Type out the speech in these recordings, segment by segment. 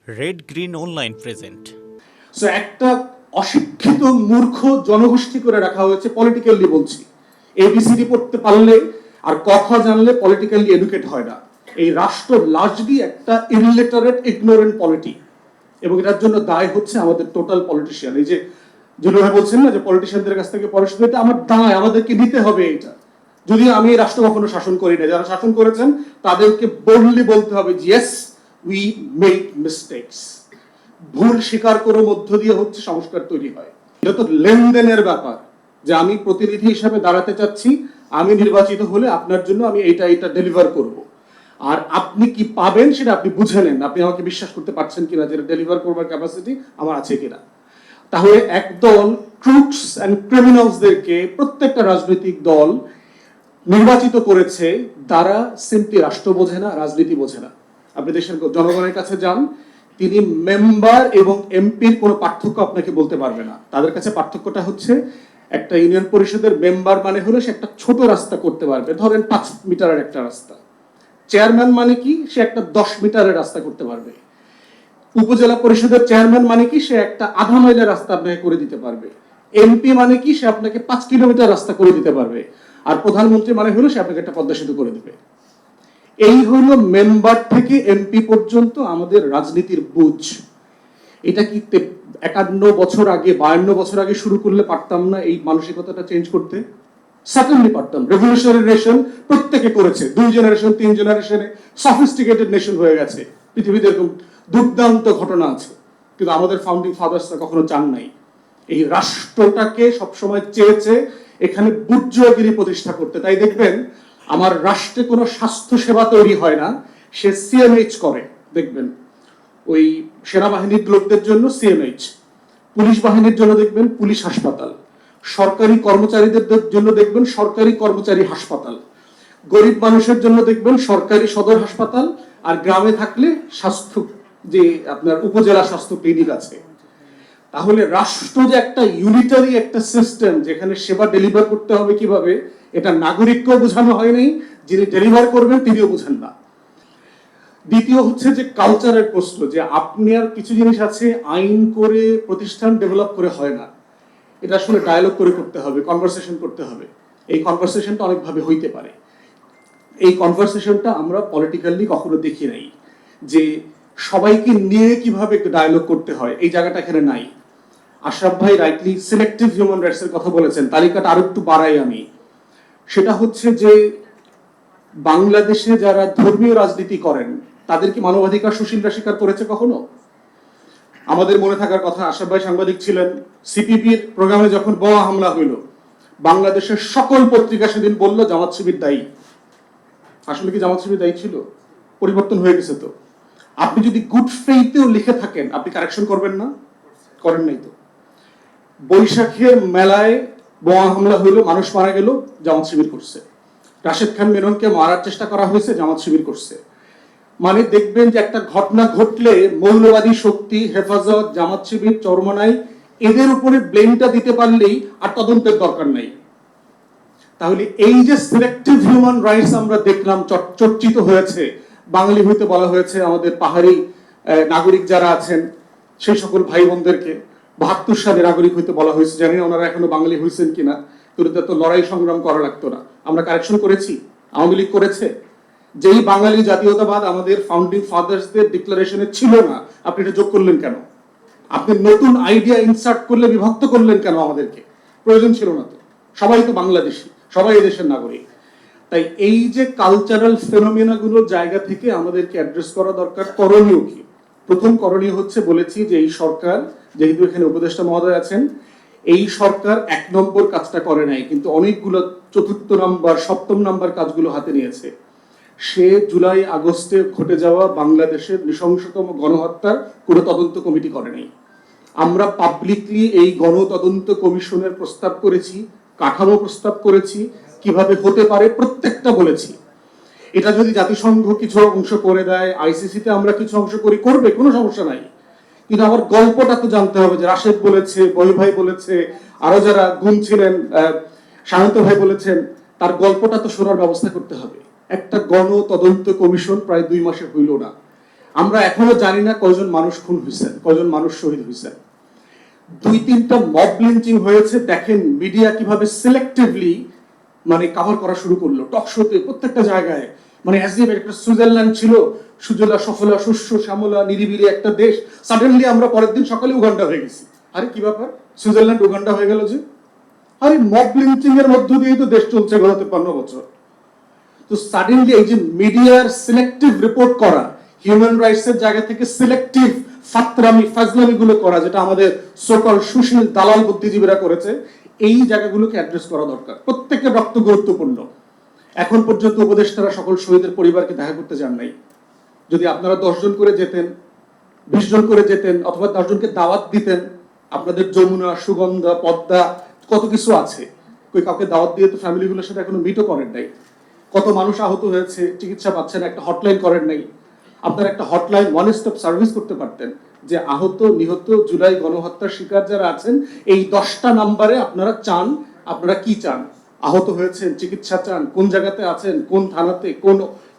Red green online present. So একটা অশিক্ষিত মূর্খ জনগোষ্ঠী করে রাখা হয়েছে, পলিটিক্যালি বলছি। এবিসিডি পড়তে পারলে আর কথা জানলে পলিটিক্যালি এডুকেট হয় না। এই রাষ্ট্র লার্জলি একটা ইলিটারেট ইগনোরেন্ট পলিটি, এবং এটার জন্য দায় হচ্ছে আমাদের টোটাল পলিটিশিয়ান। এই যে জুলুভাই বলছেন না যে পলিটিশিয়ানদের কাছ থেকে পড়াশোনা, এটা আমার দায়, আমাদেরকে নিতে হবে এটা। যদি আমি এই রাষ্ট্র কখনো শাসন করি না, যারা শাসন করেছেন তাদেরকে বোল্ডলি বলতে হবে যে ইয়েস উই মেড মিস্টেকস। ভুল স্বীকার করে মধ্য দিয়ে হচ্ছে সংস্কার তৈরি হয়। এটা তো লেনদেনের ব্যাপার, যে আমি প্রতিনিধি হিসাবে দাঁড়াতে চাচ্ছি, আমি নির্বাচিত হলে আপনার জন্য আমি এটা ডেলিভার করব, আর আপনি কি পাবেন সেটা আপনি বুঝে নেন। আপনি আমাকে বিশ্বাস করতে পারছেন কিনা যে ডেলিভার করবার ক্যাপাসিটি আমার আছে কিনা। তাহলে একদল ক্রুকস অ্যান্ড ক্রিমিনালসদেরকে প্রত্যেকটা রাজনৈতিক দল নির্বাচিত করেছে, তারা সিম্পলি রাষ্ট্র বোঝে না, রাজনীতি বোঝে না। আপনি দেশের জনগণের কাছে যান, তিনি মেম্বার এবং এমপির কোনো পার্থক্য আপনাকে বলতে পারবে না। তাদের কাছে পার্থক্যটা হচ্ছে, একটা ইউনিয়ন পরিষদের মেম্বার মানে হলো সে একটা ছোট রাস্তা করতে পারবে, ধরেন 5 মিটারের একটা রাস্তা। চেয়ারম্যান মানে কি, সে একটা 10 মিটারের রাস্তা করতে পারবে। উপজেলা পরিষদের চেয়ারম্যান মানে কি, সে একটা আধা মাইলের রাস্তা আপনাকে করে দিতে পারবে। এমপি মানে কি, সে আপনাকে 5 কিলোমিটার রাস্তা করে দিতে পারবে। আর প্রধানমন্ত্রী মানে হলো সে আপনাকে একটা পদ্মা সেতু করে দিবে। এই হলো মেম্বার থেকে এমপি পর্যন্ত আমাদের রাজনীতির বুঝ। এটা কি 51 বছর আগে, 52 বছর আগে শুরু করলে পারতাম না এই মানসিকতাটা চেঞ্জ করতে? সার্টেনলি পারতাম। রেভলিউশনারি নেশন প্রত্যেকে করেছে, 2 জেনারেশন 3 জেনারেশনে সফিস্টিকেটেড নেশন হয়ে গেছে। পৃথিবীতে এরকম দুর্দান্ত ঘটনা আছে, কিন্তু আমাদের ফাউন্ডিং ফাদার্সরা কখনো চান নাই। এই রাষ্ট্রটাকে সবসময় চেয়েছে এখানে বুর্জোয়াগিরি প্রতিষ্ঠা করতে। তাই দেখবেন আমার রাষ্ট্রে কোনো স্বাস্থ্য সেবা তৈরি হয় না, সে সিএমএইচ করে। দেখবেন ওই সেনাবাহিনীর লোকদের জন্য সিএমএইচ, পুলিশ বাহিনীর জন্য দেখবেন পুলিশ হাসপাতাল, সরকারি কর্মচারীদের জন্য দেখবেন সরকারি কর্মচারী হাসপাতাল, গরিব মানুষের জন্য দেখবেন সরকারি সদর হাসপাতাল, আর গ্রামে থাকলে স্বাস্থ্য, যে আপনার উপজেলা স্বাস্থ্য ক্লিনিক আছে। তাহলে রাষ্ট্র যে একটা ইউনিটারি একটা সিস্টেম, যেখানে সেবা ডেলিভার করতে হবে কিভাবে, এটা নাগরিককেও বোঝানো হয়নি, যিনি ডেলিভার করবেন তিনিও বুঝেন না। দ্বিতীয় হচ্ছে যে কালচারের প্রশ্ন, যে আপনি আর কিছু জিনিস আছে আইন করে প্রতিষ্ঠান ডেভেলপ করে হয় না, এটা আসলে ডায়ালগ করে করতে হবে, কনভারসেশন করতে হবে। এই কনভারসেশনটা অনেকভাবে হইতে পারে। এই কনভারসেশনটা আমরা পলিটিক্যালি কখনো দেখি নাই, যে সবাইকে নিয়ে কিভাবে ডায়ালগ করতে হয়, এই জায়গাটা এখানে নাই। আশরাফ ভাই রাইটলি সিলেক্টিভ হিউম্যান রাইটস এর কথা বলেছেন, তালিকাটা আরো একটু বাড়াই আমি। সেটা হচ্ছে যে বাংলাদেশে যারা ধর্মীয় রাজনীতি করেন তাদের কি মানবাধিকার সুশীলরা স্বীকার করেছে কখনো? আমাদের মনে থাকার কথা, আশরাফ ভাই সাংবাদিক ছিলেন, সিপিবির প্রোগ্রামে যখন বোমা হামলা হইল, বাংলাদেশের সকল পত্রিকা সেদিন বলল জামাত শিবির দায়ী। আসলে কি জামাত শিবির দায়ী ছিল? পরিবর্তন হয়ে গেছে তো। আপনি যদি গুড ফেইথেও লিখে থাকেন, আপনি কারেকশন করবেন না? করেন নাই তো। বৈশাখের মেলায় বোমা হামলা হইল, মানুষ মারা গেল, জামাত শিবির করছে। রাশেদ খান মেননকে মারার চেষ্টা করা হয়েছে, জামাত শিবির করছে। মানে দেখবেন যে একটা ঘটনা ঘটলে মৌলবাদী শক্তি, হেফাজত, জামাত শিবির, চরমনাই, এদের উপরে ব্লেমটা দিতে পারলেই আর তদন্তের দরকার নাই। তাহলে এই যে সিলেক্টিভ হিউম্যান রাইটস আমরা দেখলাম চর্চিত হয়েছে, বাঙালি হইতে বলা হয়েছে আমাদের পাহাড়ি নাগরিক যারা আছেন সেই সকল ভাই বোনদেরকে, 72 সালে নাগরিক হইতে বলা হয়েছে। জানি না ওনারা এখনো বাঙালি হয়েছেন কিনা, কিন্তু তো লড়াই সংগ্রাম করা লাগতো না। আমরা কারেকশন করেছি, আওয়ামী লীগ করেছে। যেই বাঙালি জাতীয়তাবাদ আমাদের ফাউন্ডিং ফাদার্সদের ডিক্লারেশনে ছিল না, আপনি এটা যোগ করলেন কেন? আপনি নতুন আইডিয়া ইনসার্ট করলে বিভক্ত করলেন কেন? আমাদেরকে প্রয়োজন ছিল না তো, সবাই তো বাংলাদেশি, সবাই এদেশের নাগরিক। তাই এই যে কালচারাল ফেনোমেনাগুলোর জায়গা থেকে আমাদেরকে অ্যাড্রেস করা দরকার। করণীয় কি? প্রথম করণীয় হচ্ছে, বলেছি যে এই সরকার, যেহেতু এখানে উপদেষ্টা মহোদয় আছেন, এই সরকার 1 নম্বর কাজটা করে নাই, কিন্তু অনেকগুলো 4র্থ নাম্বার 7ম নাম্বার কাজগুলো হাতে নিয়েছে। সে জুলাই আগস্টে ঘটে যাওয়া বাংলাদেশের নৃশংসতম গণহত্যার কোনো তদন্ত কমিটি করে নাই। আমরা পাবলিকলি এই গণতদন্ত কমিশনের প্রস্তাব করেছি, কাঠামো প্রস্তাব করেছি, কিভাবে হতে পারে প্রত্যেকটা বলেছি। এটা যদি জাতিসংঘ কিছু অংশ করে দেয়, আইসিসিতে আমরা কিছু অংশ করি, করবে, কোনো সমস্যা নাই। কিন্তু আমার গল্পটা তো জানতে হবে, যে রাশেদ বলেছে, বই ভাই বলেছে, আরো যারা গুণ ছিলেন, শান্ত ভাই বলেছেন, তার গল্পটা তো শোনার ব্যবস্থা করতে হবে। একটা গণ তদন্ত কমিশন প্রায় 2 মাসে হইল না। আমরা এখনো জানি না কয়জন মানুষ খুন হয়েছে, কয়জন মানুষ শহীদ হয়েছে। 2-3টা মব লিঞ্চিং হয়েছে। দেখেন মিডিয়া কিভাবে সিলেক্টিভলি মানে কভার করা শুরু করলো, টক শোতে, প্রত্যেকটা জায়গায়, মানে অ্যাজ ইফ একটা সুইজারল্যান্ড ছিল, সুজলা সফলা শস্য শ্যামলা নিরিবিলি একটা দেশ, সাডেনলি আমরা পরের দিন সকালে উগান্ডা হয়ে গেছি। আরে কি ব্যাপার, সুইজারল্যান্ড উগান্ডা হয়ে গেল যে? আরে মব লিঞ্চিং এর মধ্য দিয়েই তো দেশ চলছে গত 53 বছর। তো সাডেনলি এই যে মিডিয়ার সিলেক্টিভ রিপোর্ট করা, হিউম্যান রাইটস এর জায়গা থেকে সিলেক্টিভ ফাজলামি গুলো করা, যেটা আমাদের সকল সুশীল দালাল বুদ্ধিজীবীরা করেছে, এই জায়গাগুলোকে অ্যাড্রেস করা দরকার। প্রত্যেকের রক্ত গুরুত্বপূর্ণ। এখন পর্যন্ত উপদেষ্টারা সকল শহীদের পরিবারকে দেখা করতে যান নাই। যদি আপনারা 10 জন করে যেতেন, 20 জন করে যেতেন, অথবা 10 জনকে দাওয়াত দিতেন, আপনাদের যমুনা, সুগন্ধা, পদ্মা, কত কিছু আছে, কই কাউকে দাওয়াত দিয়ে তো ফ্যামিলিগুলোর সাথে এখনো মিটও করেন নাই। কত মানুষ আহত হয়েছে, চিকিৎসা পাচ্ছেন, একটা হটলাইন করেন নাই। আপনারা একটা হটলাইন ওয়ান স্টপ সার্ভিস করতে পারতেন, যে আহত নিহত জুলাই গণহত্যার শিকার যারা আছেন, এই 10টা নাম্বারে আপনারা চান, আপনারা কি চান, আহত হয়েছেন, চিকিৎসা চান, কোন জায়গাতে আছেন, কোন থানাতে, কোন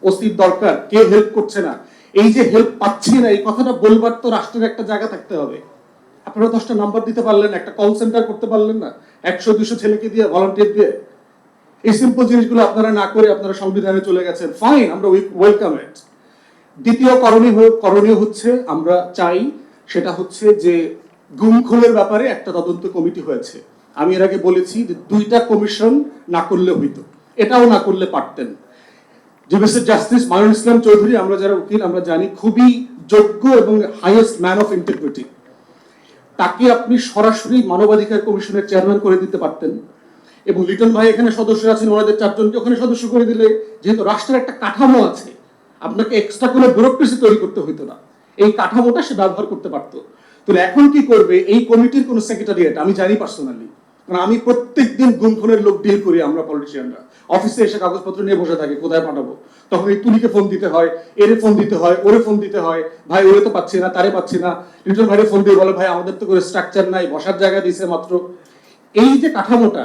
ওসির দরকার, কে হেল্প করছে না, এই যে হেল্প পাচ্ছি না, এই কথাটা বলবার তো রাষ্ট্রের একটা জায়গা থাকতে হবে। আপনারা 10টা নাম্বার দিতে পারলেন, একটা কল সেন্টার করতে পারলেন না, 100-200 ছেলেকে দিয়ে, ভলান্টিয়ার দিয়ে? এই সিম্পল জিনিসগুলো আপনারা না করে আপনারা সংবিধানে চলে গেছেন। ফাইন, আমরা ওয়েলকাম ইট। দ্বিতীয় করণীয় হচ্ছে, আমরা চাই সেটা হচ্ছে যে গুম খুনের ব্যাপারে একটা তদন্ত কমিটি হয়েছে। আমি এর আগে বলেছি যে 2টা কমিশন না করলে হইতো, এটাও না করলে পারতেন। জুডিশিয়াল জাস্টিস মাইনুল ইসলাম চৌধুরী, আমরা যারা উকিল আমরা জানি, খুবই যোগ্য এবং হাইয়েস্ট ম্যান অফ ইন্টিগ্রিটি। তাকে আপনি সরাসরি মানবাধিকার কমিশনের চেয়ারম্যান করে দিতে পারতেন, এবং লিটন ভাই এখানে সদস্য আছেন, ওনাদের 4 জনকে ওখানে সদস্য করে দিলে, যেহেতু রাষ্ট্রের একটা কাঠামো আছে, আপনাকে এক্সট্রা কোনো ব্যুরোক্রেসি তৈরি করতে হইতো না, এই কাঠামোটা সে ব্যবহার করতে পারতো। তো এখন কি করবে, এই কমিটির কোনো সেক্রেটারিয়েট আমি জানি পার্সোনালি, কারণ আমি প্রত্যেকদিন গুম খুনের লোক ডিল করি। আমরা পলিটিশিয়ানরা অফিসে এসে কাগজপত্র নিয়ে বসে থাকি, কোথায় পাঠাবো, তখন এই তুলিকে ফোন দিতে হয়, এরে ফোন দিতে হয়, ওরে ফোন দিতে হয়, ভাই ওরে তো পাচ্ছি না, তারে পাচ্ছি না, লিটন ভাইরে ফোন দিয়ে বলে ভাই আমাদের তো করে স্ট্রাকচার নাই, বসার জায়গা দিয়েছে মাত্র। এই যে কাঠামোটা,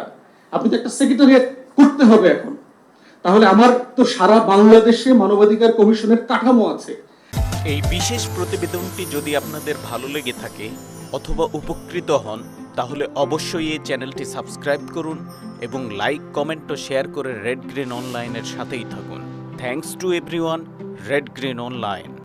আপনি তো একটা সেক্রেটারিয়েট করতে হবে এখন। তাহলে আমার তো সারা বাংলাদেশে মানবাধিকার কমিশনের কাঠামো আছে। এই বিশেষ প্রতিবেদনটি যদি আপনাদের ভালো লেগে থাকে অথবা উপকৃত হন, তাহলে অবশ্যই এই চ্যানেলটি সাবস্ক্রাইব করুন এবং লাইক, কমেন্ট ও শেয়ার করে রেড গ্রিন অনলাইনের সাথেই থাকুন। Thanks to everyone, red green online.